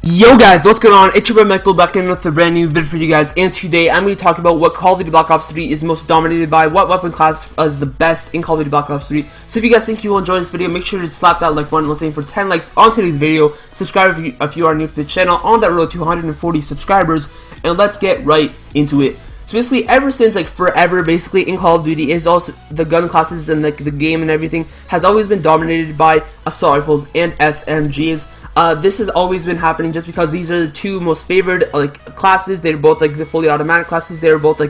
Yo guys, what's going on? It's your boy Michael back in with a brand new video for you guys, and today I'm going to talk about what Call of Duty Black Ops 3 is most dominated by, what weapon class is the best in Call of Duty Black Ops 3. So if you guys think you will enjoy this video, make sure to slap that like button. Let's aim for 10 likes on today's video. Subscribe if you are new to the channel on that road to 140 subscribers, and let's get right into it. So basically, ever since forever, basically in Call of Duty, is also the gun classes and the game and everything has always been dominated by assault rifles and SMGs. This has always been happening just because these are the two most favored classes. They're both the fully automatic classes. They're both I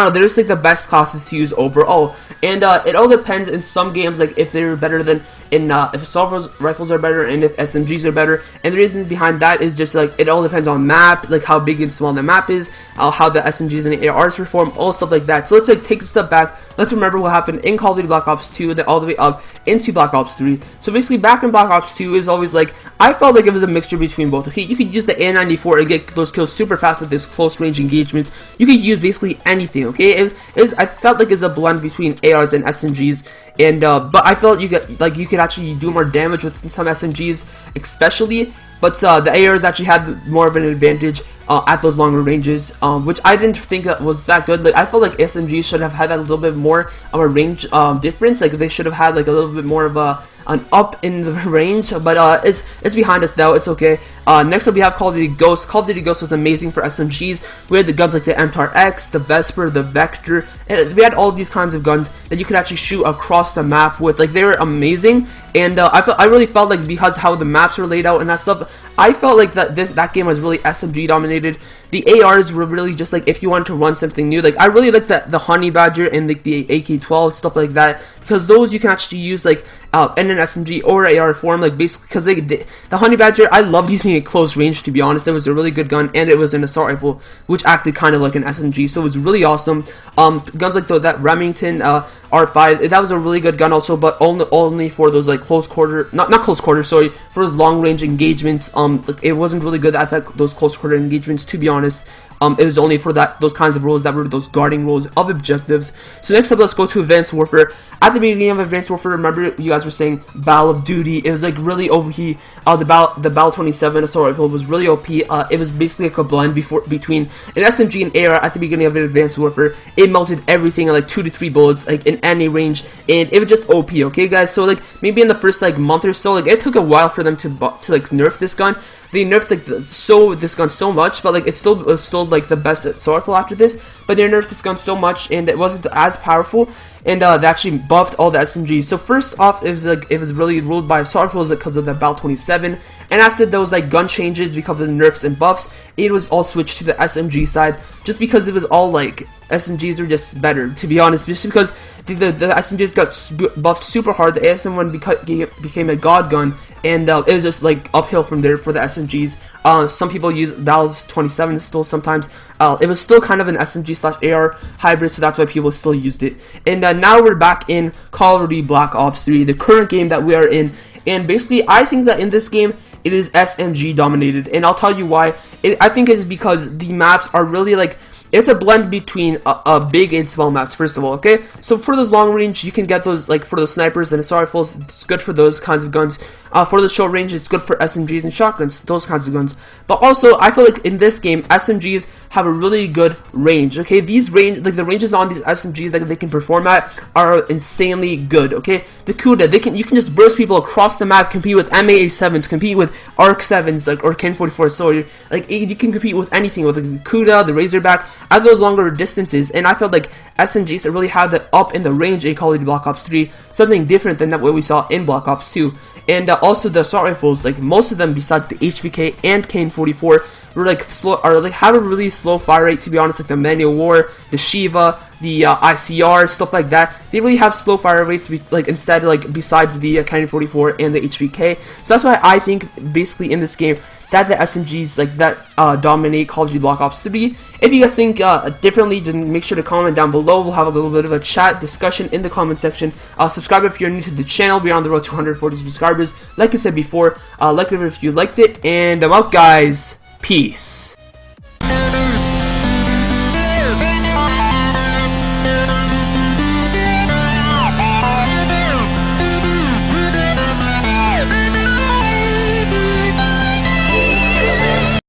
don't know, they're just the best classes to use overall. And it all depends in some games if they're better than if assault rifles are better and if SMGs are better. And the reasons behind that is just it all depends on map, how big and small the map is, how the SMGs and ARs perform, all stuff like that. So let's take a step back. Let's remember what happened in Call of Duty Black Ops 2 and then all the way up into Black Ops 3. So basically back in Black Ops 2 is always I felt like it was a mixture between both. Okay, you could use the A94 and get those kills super fast with this close range engagements. You could use basically anything. Okay, I felt like it's a blend between ARs and SMGs, and but I felt you could actually do more damage with some SMGs, especially. But the ARs actually had more of an advantage at those longer ranges, which I didn't think that was that good. I felt like SMGs should have had a little bit more of a range difference. They should have had a little bit more of an up in the range, but it's behind us now. It's okay. Next up we have Call of Duty Ghost. Call of Duty Ghost was amazing for SMGs. We had the guns like the MTAR-X, the Vesper, the Vector, and we had all of these kinds of guns that you could actually shoot across the map with. They were amazing, and I really felt because how the maps were laid out and that stuff, I felt like that game was really SMG dominated. The ARs were really just if you wanted to run something new. I really like the Honey Badger and the AK-12, stuff like that, because those you can actually use in an SMG or AR form, basically because the Honey Badger, I loved using it close range, to be honest. It was a really good gun, and it was an assault rifle which acted kind of like an SMG, so it was really awesome. Guns that Remington R5, that was a really good gun also, but only for those close quarter, not close quarter, sorry, for those long range engagements. It wasn't really good at those close quarter engagements, to be honest. It was only for those kinds of roles that were those guarding roles of objectives. So next up, let's go to Advanced Warfare. At the beginning of Advanced Warfare, remember you guys were saying Battle of Duty. It was really OP. The Battle 27 assault rifle was really OP. It was basically a blend between an SMG and AR at the beginning of Advanced Warfare. It melted everything in 2 to 3 bullets in any range, and it was just OP. Okay, guys. So maybe in the first month or so, it took a while for them to nerf this gun. They nerfed this gun so much, but it was still the best assault rifle after this. But they nerfed this gun so much, and it wasn't as powerful, and they actually buffed all the SMGs. So first off, it was really ruled by assault rifles because of the Battle 27, and after those gun changes because of the nerfs and buffs, it was all switched to the SMG side, just because it was all SMGs were just better, to be honest, just because the SMGs got buffed super hard. The ASM1 became a god gun, and it was just uphill from there for the SMGs. Some people use Battle 27 still sometimes. It was still kind of an SMG/AR hybrid, so that's why people still used it. And now we're back in Call of Duty Black Ops 3, the current game that we are in. And basically, I think that in this game, it is SMG dominated, and I'll tell you why. I think it's because the maps are really it's a blend between big and small maps, first of all, okay? So for those long range, you can get those, for those snipers and assault rifles, it's good for those kinds of guns. For the short range, it's good for SMGs and shotguns, those kinds of guns. But also, I feel in this game, SMGs have a really good range, okay? These the ranges on these SMGs that they can perform at are insanely good, okay? The CUDA, you can just burst people across the map, compete with MA7s, compete with ARC7s, or Ken-44, so you can compete with anything, with the CUDA, the Razorback, at those longer distances. And I felt SMGs that really have that up in the range in Call of Duty Black Ops 3, something different than what we saw in Black Ops 2. And also the assault rifles, most of them besides the HVK and Kane-44 were slow, have a really slow fire rate, to be honest. The Manual War, the Shiva, the ICR, stuff like that, they really have slow fire rates instead besides the Kane-44 and the HVK. So that's why I think basically in this game that the SMGs dominate Call of Duty Black Ops 3. If you guys think differently, then make sure to comment down below. We'll have a little bit of a chat discussion in the comment section. Subscribe if you're new to the channel. We're on the road to 140 subscribers. Like I said before, like the video if you liked it, and I'm out, guys. Peace.